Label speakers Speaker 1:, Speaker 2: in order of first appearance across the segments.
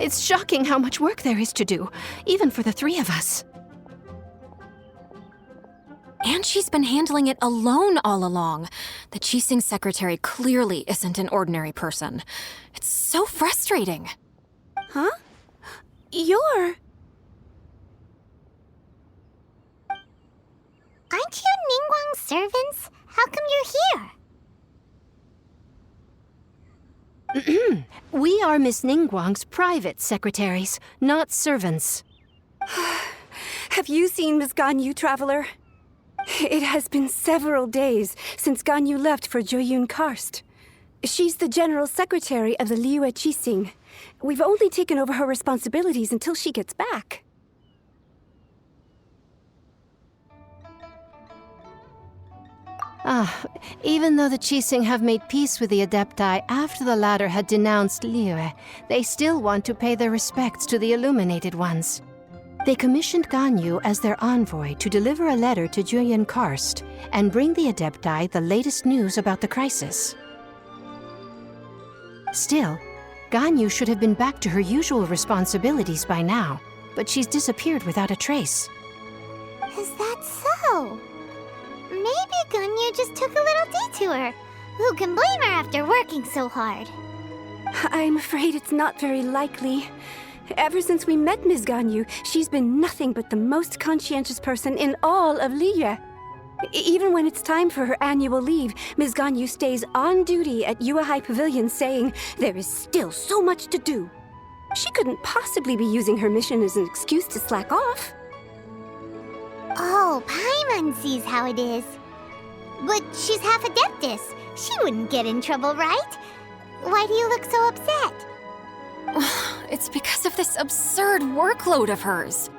Speaker 1: It's shocking how much work there is to do, even for the three of us.
Speaker 2: And she's been handling it alone all along. The Qixing secretary clearly isn't an ordinary person. It's so frustrating.
Speaker 3: Huh? You're...
Speaker 4: Aren't you Ningguang's servants? How come you're here?
Speaker 1: We are Miss Ningguang's private secretaries, not servants.
Speaker 3: Have you seen Miss Ganyu, Traveler? It has been several days since Ganyu left for Joyun Karst. She's the general secretary of the Liyue Qixing. We've only taken over her responsibilities until she gets back.
Speaker 1: Even though the Qixing have made peace with the Adepti after the latter had denounced Liyue, they still want to pay their respects to the Illuminated Ones. They commissioned Ganyu as their envoy to deliver a letter to Joyun Karst and bring the Adepti the latest news about the crisis. Still, Ganyu should have been back to her usual responsibilities by now, but she's disappeared without a trace.
Speaker 4: Is that so? Maybe Ganyu just took a little detour. Who can blame her after working so hard?
Speaker 3: I'm afraid it's not very likely. Ever since we met Ms. Ganyu, she's been nothing but the most conscientious person in all of Liyue. Even when it's time for her annual leave, Ms. Ganyu stays on duty at Yuehai Pavilion saying there is still so much to do. She couldn't possibly be using her mission as an excuse to slack off.
Speaker 4: Oh, Paimon sees how it is. But she's half Adeptus. She wouldn't get in trouble, right? Why do you look so upset?
Speaker 2: It's because of this absurd workload of hers.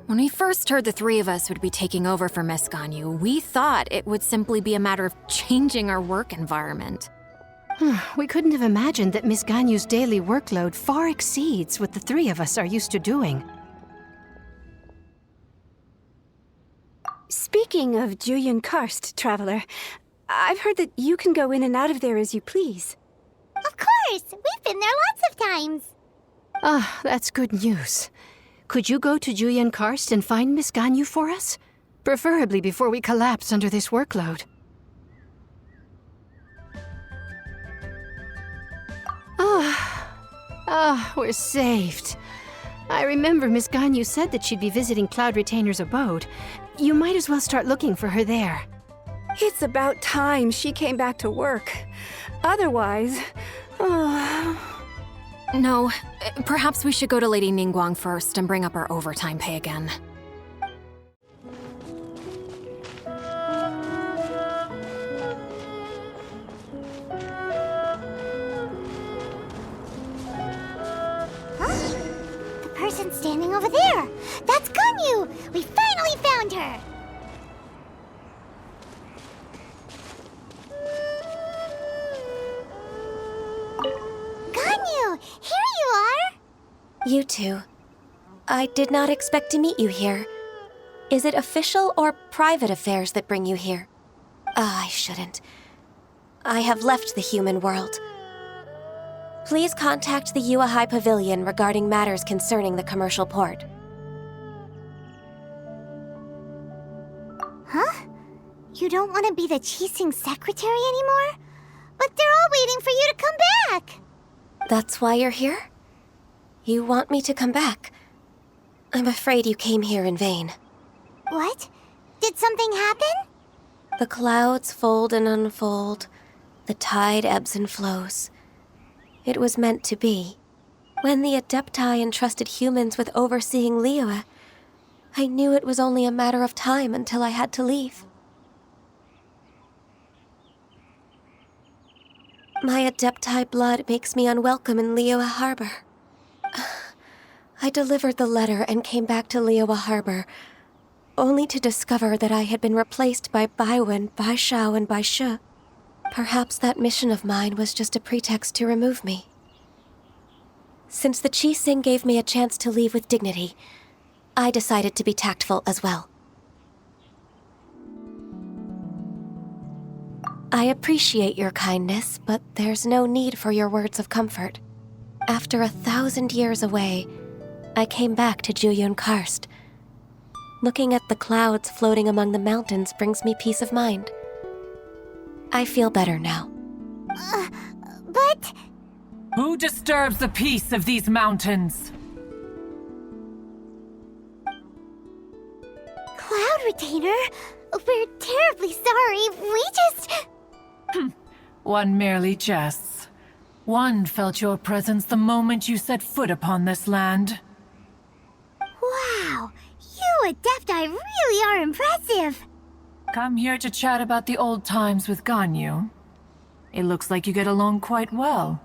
Speaker 2: When we first heard the three of us would be taking over for Miss Ganyu, we thought it would simply be a matter of changing our work environment.
Speaker 1: We couldn't have imagined that Miss Ganyu's daily workload far exceeds what the three of us are used to doing.
Speaker 3: Speaking of Joyun Karst, Traveler, I've heard that you can go in and out of there as you please.
Speaker 4: Of course! We've been there lots of times!
Speaker 1: That's good news. Could you go to Joyun Karst and find Miss Ganyu for us? Preferably before we collapse under this workload. We're saved. I remember Miss Ganyu said that she'd be visiting Cloud Retainer's abode. You might as well start looking for her there.
Speaker 3: It's about time she came back to work. Otherwise...
Speaker 2: No, perhaps we should go to Lady Ningguang first and bring up our overtime pay again.
Speaker 4: Huh? The person standing over there! That's Ganyu! We finally found her! Ganyu! Here you are!
Speaker 5: You two. I did not expect to meet you here. Is it official or private affairs that bring you here? I shouldn't. I have left the human world. Please contact the Yuehai Pavilion regarding matters concerning the commercial port.
Speaker 4: Huh? You don't want to be the Qixing secretary anymore? But they're all waiting for you to come back!
Speaker 5: That's why you're here? You want me to come back? I'm afraid you came here in vain.
Speaker 4: What? Did something happen?
Speaker 5: The clouds fold and unfold. The tide ebbs and flows. It was meant to be. When the Adepti entrusted humans with overseeing Liyue, I knew it was only a matter of time until I had to leave. My Adepti blood makes me unwelcome in Liyue Harbor. I delivered the letter and came back to Liyue Harbor, only to discover that I had been replaced by Baiwen, Baishao, and Baishu. Perhaps that mission of mine was just a pretext to remove me. Since the Qixing gave me a chance to leave with dignity, I decided to be tactful as well. I appreciate your kindness, but there's no need for your words of comfort. after 1,000 years away, I came back to Jueyun Karst. Looking at the clouds floating among the mountains brings me peace of mind. I feel better now.
Speaker 4: But...
Speaker 6: Who disturbs the peace of these mountains?
Speaker 4: Cloud Retainer, we're terribly sorry. We just...
Speaker 6: One merely jests. One felt your presence the moment you set foot upon this land.
Speaker 4: Wow, you Adepti really are impressive.
Speaker 6: Come here to chat about the old times with Ganyu. It looks like you get along quite well.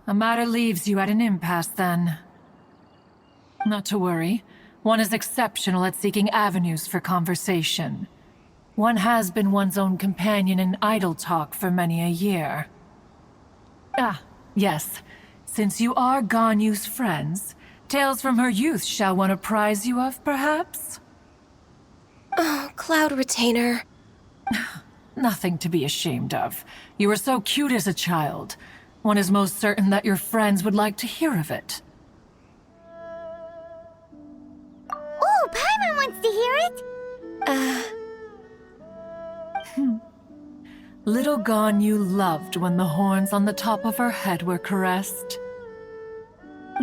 Speaker 6: A matter leaves you at an impasse then. Not to worry. One is exceptional at seeking avenues for conversation. One has been one's own companion in idle talk for many a year. Yes. Since you are Ganyu's friends, tales from her youth shall one apprise you of, perhaps?
Speaker 5: Oh, Cloud Retainer.
Speaker 6: Nothing to be ashamed of. You were so cute as a child. One is most certain that your friends would like to hear of it.
Speaker 4: Oh, Paimon wants to hear it.
Speaker 6: Little Ganyu loved when the horns on the top of her head were caressed.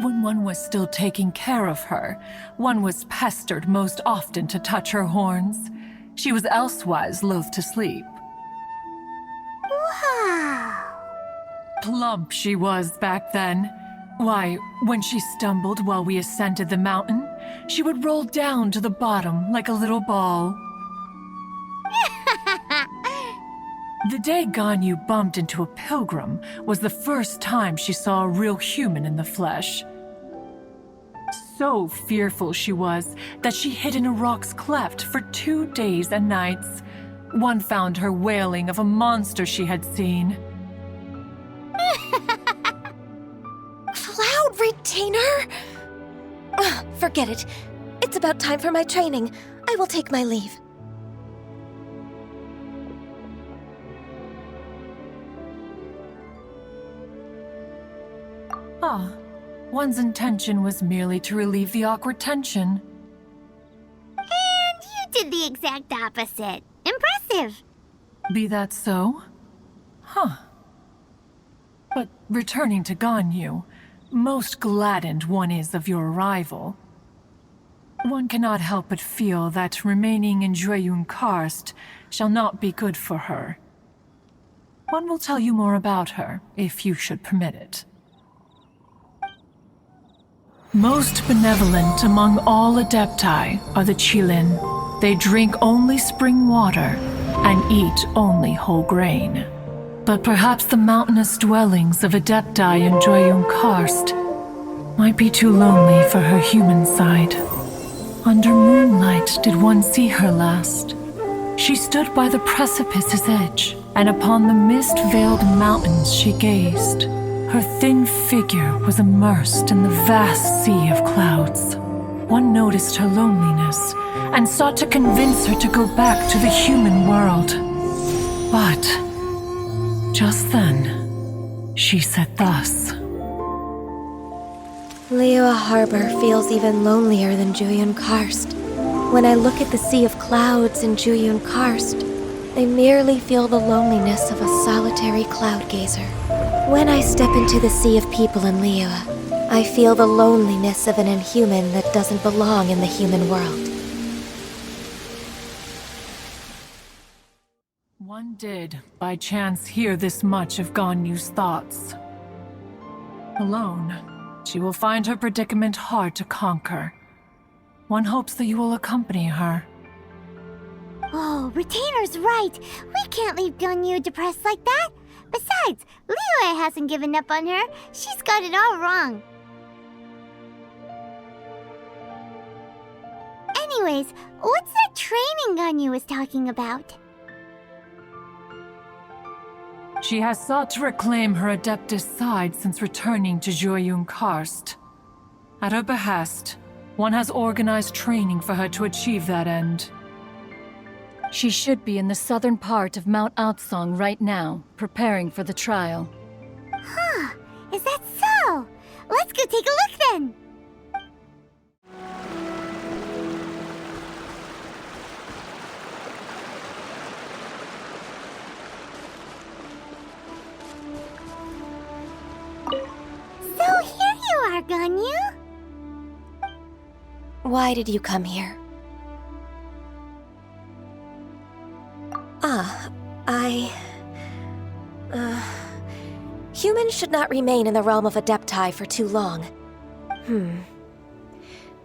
Speaker 6: When one was still taking care of her, one was pestered most often to touch her horns. She was elsewise loath to sleep.
Speaker 4: Wow.
Speaker 6: Plump she was back then. Why, when she stumbled while we ascended the mountain, she would roll down to the bottom like a little ball. The day Ganyu bumped into a pilgrim was the first time she saw a real human in the flesh. So fearful she was that she hid in a rock's cleft for 2 days and nights. One found her wailing of a monster she had seen.
Speaker 5: Cloud Retainer? Forget it. It's about time for my training. I will take my leave.
Speaker 6: One's intention was merely to relieve the awkward tension.
Speaker 4: And you did the exact opposite. Impressive.
Speaker 6: Be that so? But returning to Ganyu, most gladdened one is of your arrival. One cannot help but feel that remaining in Jueyun Karst shall not be good for her. One will tell you more about her, if you should permit it. Most benevolent among all Adepti are the Qilin. They drink only spring water and eat only whole grain. But perhaps the mountainous dwellings of Adepti in Jueyun Karst might be too lonely for her human side. Under moonlight did one see her last. She stood by the precipice's edge, and upon the mist-veiled mountains she gazed. Her thin figure was immersed in the vast sea of clouds. One noticed her loneliness and sought to convince her to go back to the human world. But just then, she said thus.
Speaker 5: Liyue Harbor feels even lonelier than Jueyun Karst. When I look at the sea of clouds in Jueyun Karst, I merely feel the loneliness of a solitary cloud gazer. When I step into the sea of people in Liyue, I feel the loneliness of an inhuman that doesn't belong in the human world.
Speaker 6: One did, by chance, hear this much of Ganyu's thoughts. Alone, she will find her predicament hard to conquer. One hopes that you will accompany her.
Speaker 4: Oh, Retainer's right. We can't leave Ganyu depressed like that. Besides, Liyue hasn't given up on her. She's got it all wrong. Anyways, what's that training Ganyu was talking about?
Speaker 6: She has sought to reclaim her Adeptus side since returning to Jueyun Karst. At her behest, one has organized training for her to achieve that end.
Speaker 7: She should be in the southern part of Mount Outsong right now, preparing for the trial.
Speaker 4: Huh, is that so? Let's go take a look then! So here you are, Ganyu!
Speaker 5: Why did you come here? Humans should not remain in the realm of Adepti for too long.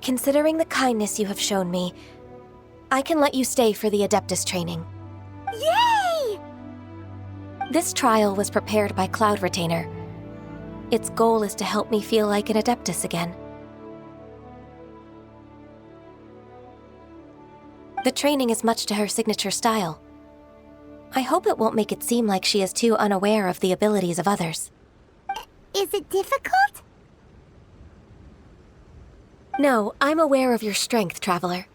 Speaker 5: Considering the kindness you have shown me, I can let you stay for the Adeptus training.
Speaker 4: Yay!
Speaker 5: This trial was prepared by Cloud Retainer. Its goal is to help me feel like an Adeptus again. The training is much to her signature style. I hope it won't make it seem like she is too unaware of the abilities of others.
Speaker 4: Is it difficult?
Speaker 5: No, I'm aware of your strength, Traveler.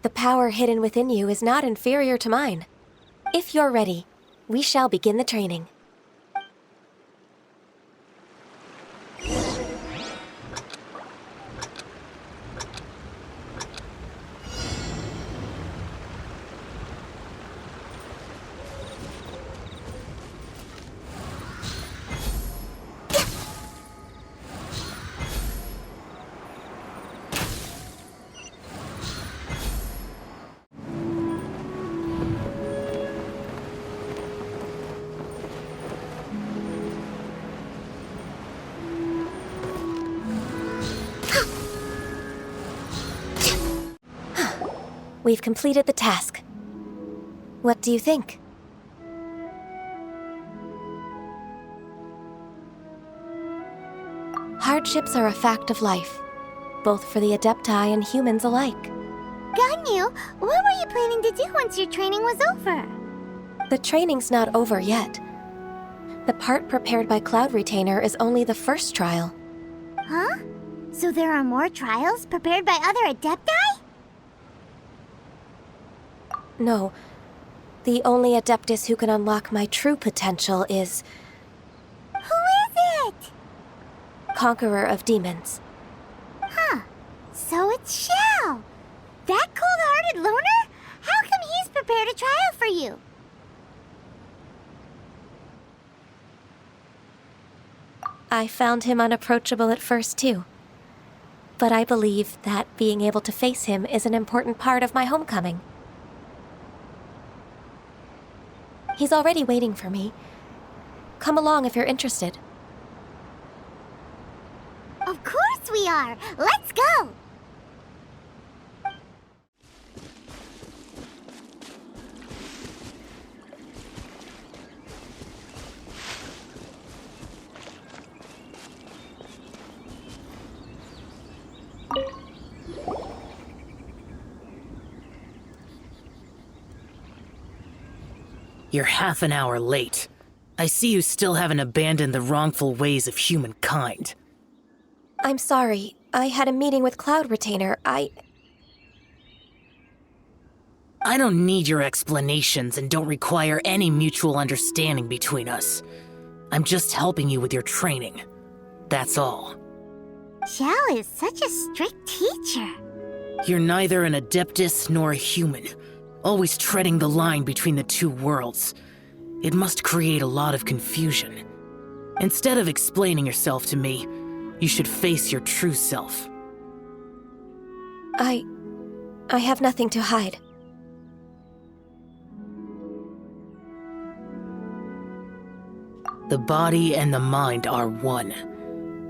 Speaker 5: The power hidden within you is not inferior to mine. If you're ready, we shall begin the training. We've completed the task. What do you think? Hardships are a fact of life, both for the Adepti and humans alike.
Speaker 4: Ganyu, what were you planning to do once your training was over?
Speaker 5: The training's not over yet. The part prepared by Cloud Retainer is only the first trial.
Speaker 4: Huh? So there are more trials prepared by other Adepti?
Speaker 5: No. The only Adeptus who can unlock my true potential is...
Speaker 4: Who is it?
Speaker 5: Conqueror of Demons.
Speaker 4: Huh. So it's Shao. That cold-hearted loner? How come he's prepared a trial for you?
Speaker 5: I found him unapproachable at first, too. But I believe that being able to face him is an important part of my homecoming. He's already waiting for me. Come along if you're interested.
Speaker 4: Of course we are! Let's go!
Speaker 8: You're half an hour late. I see you still haven't abandoned the wrongful ways of humankind.
Speaker 5: I'm sorry. I had a meeting with Cloud Retainer. I
Speaker 8: don't need your explanations and don't require any mutual understanding between us. I'm just helping you with your training. That's all.
Speaker 4: Shao is such a strict teacher.
Speaker 8: You're neither an Adeptus nor a human, always treading the line between the two worlds. It must create a lot of confusion. Instead of explaining yourself to me, you should face your true self.
Speaker 5: I have nothing to hide.
Speaker 8: The body and the mind are one.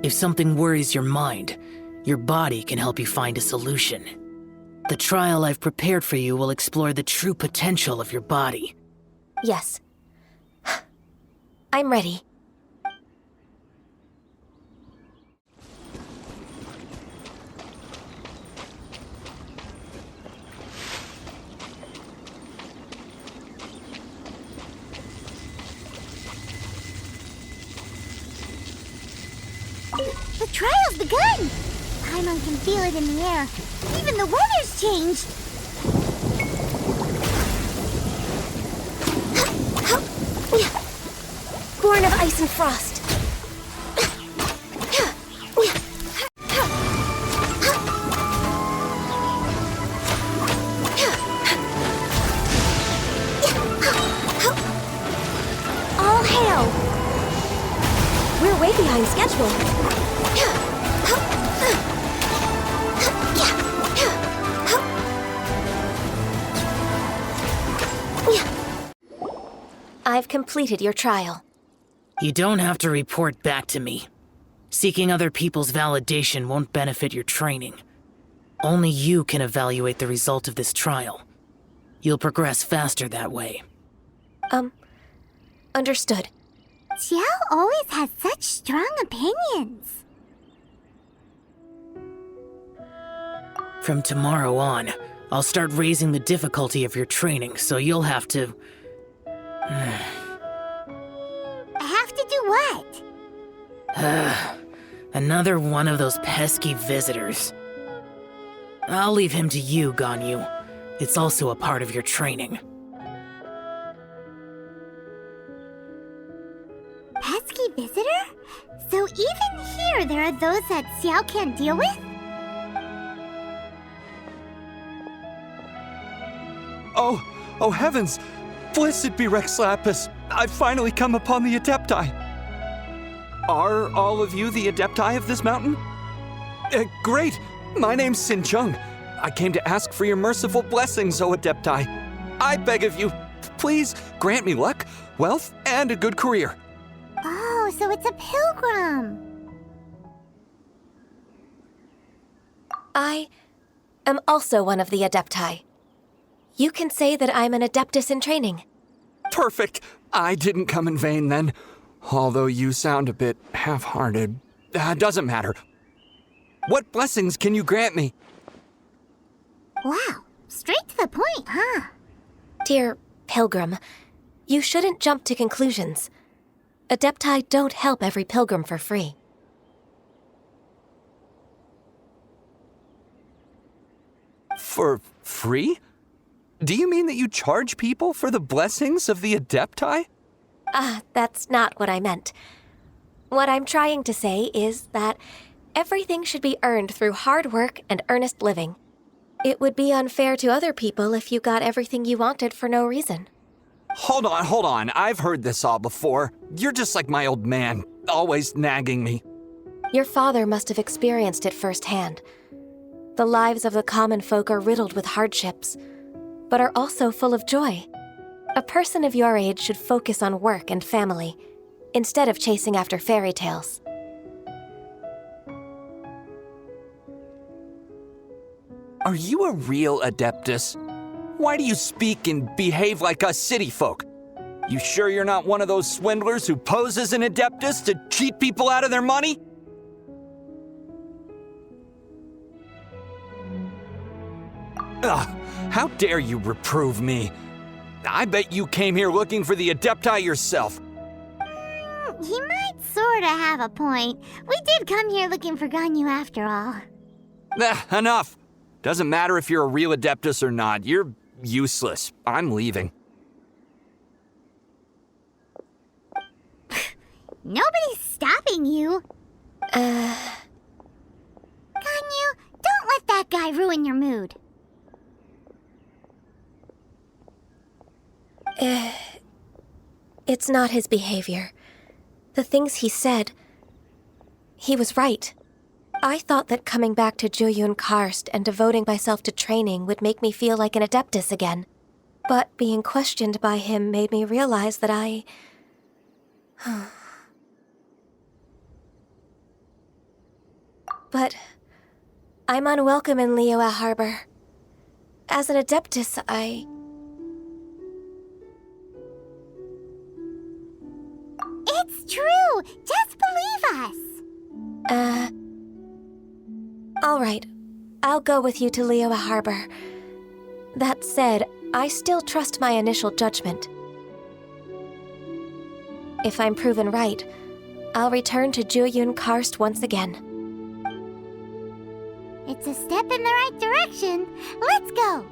Speaker 8: If something worries your mind, your body can help you find a solution. The trial I've prepared for you will explore the true potential of your body.
Speaker 5: Yes. I'm ready.
Speaker 4: The trial's begun! Paimon can feel it in the air. Even the weather's changed.
Speaker 5: ice and frost. All hail! We're way behind schedule. I've completed your trial.
Speaker 8: You don't have to report back to me. Seeking other people's validation won't benefit your training. Only you can evaluate the result of this trial. You'll progress faster that way.
Speaker 5: Understood.
Speaker 4: Xiao always has such strong opinions.
Speaker 8: From tomorrow on, I'll start raising the difficulty of your training, so you'll have to...
Speaker 4: I have to do what?
Speaker 8: Another one of those pesky visitors. I'll leave him to you, Ganyu. It's also a part of your training.
Speaker 4: Pesky visitor? So even here there are those that Xiao can't deal with?
Speaker 9: Oh heavens! Blessed be Rex Lapis! I've finally come upon the Adepti! Are all of you the Adepti of this mountain? Great! My name's Sin Chung. I came to ask for your merciful blessings, O Adepti. I beg of you, please grant me luck, wealth, and a good career.
Speaker 4: Oh, so it's a pilgrim.
Speaker 5: I am also one of the Adepti. You can say that I'm an Adeptus in training.
Speaker 9: Perfect! I didn't come in vain then. Although you sound a bit half-hearted. Doesn't matter. What blessings can you grant me?
Speaker 4: Wow, straight to the point, huh?
Speaker 5: Dear Pilgrim, you shouldn't jump to conclusions. Adepti don't help every pilgrim for free.
Speaker 9: For free? Do you mean that you charge people for the blessings of the Adepti?
Speaker 5: That's not what I meant. What I'm trying to say is that everything should be earned through hard work and earnest living. It would be unfair to other people if you got everything you wanted for no reason.
Speaker 9: Hold on. I've heard this all before. You're just like my old man, always nagging me.
Speaker 5: Your father must have experienced it firsthand. The lives of the common folk are riddled with hardships, but are also full of joy. A person of your age should focus on work and family, instead of chasing after fairy tales.
Speaker 9: Are you a real Adeptus? Why do you speak and behave like us city folk? You sure you're not one of those swindlers who pose as an Adeptus to cheat people out of their money? Ugh, how dare you reprove me? I bet you came here looking for the Adepti yourself.
Speaker 4: He might sorta have a point. We did come here looking for Ganyu after all.
Speaker 9: Enough. Doesn't matter if you're a real Adeptus or not. You're useless. I'm leaving.
Speaker 4: Nobody's stopping you. Ganyu, don't let that guy ruin your mood.
Speaker 5: It's not his behavior. The things he said, he was right. I thought that coming back to Jueyun Karst and devoting myself to training would make me feel like an Adeptus again. But being questioned by him made me realize that I... But I'm unwelcome in Liyue Harbor. As an Adeptus,
Speaker 4: It's true! Just believe us!
Speaker 5: All right. I'll go with you to Liyue Harbor. That said, I still trust my initial judgment. If I'm proven right, I'll return to Jueyun Karst once again.
Speaker 4: It's a step in the right direction. Let's go!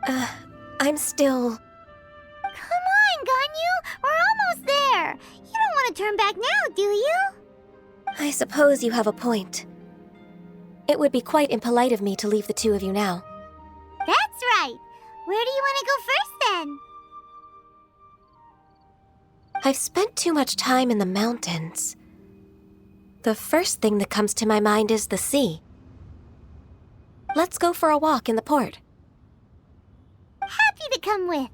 Speaker 5: I'm still...
Speaker 4: Come on, Ganyu! We're almost there! You don't want to turn back now, do you?
Speaker 5: I suppose you have a point. It would be quite impolite of me to leave the two of you now.
Speaker 4: That's right! Where do you want to go first, then?
Speaker 5: I've spent too much time in the mountains. The first thing that comes to my mind is the sea. Let's go for a walk in the port.
Speaker 4: Happy to come with.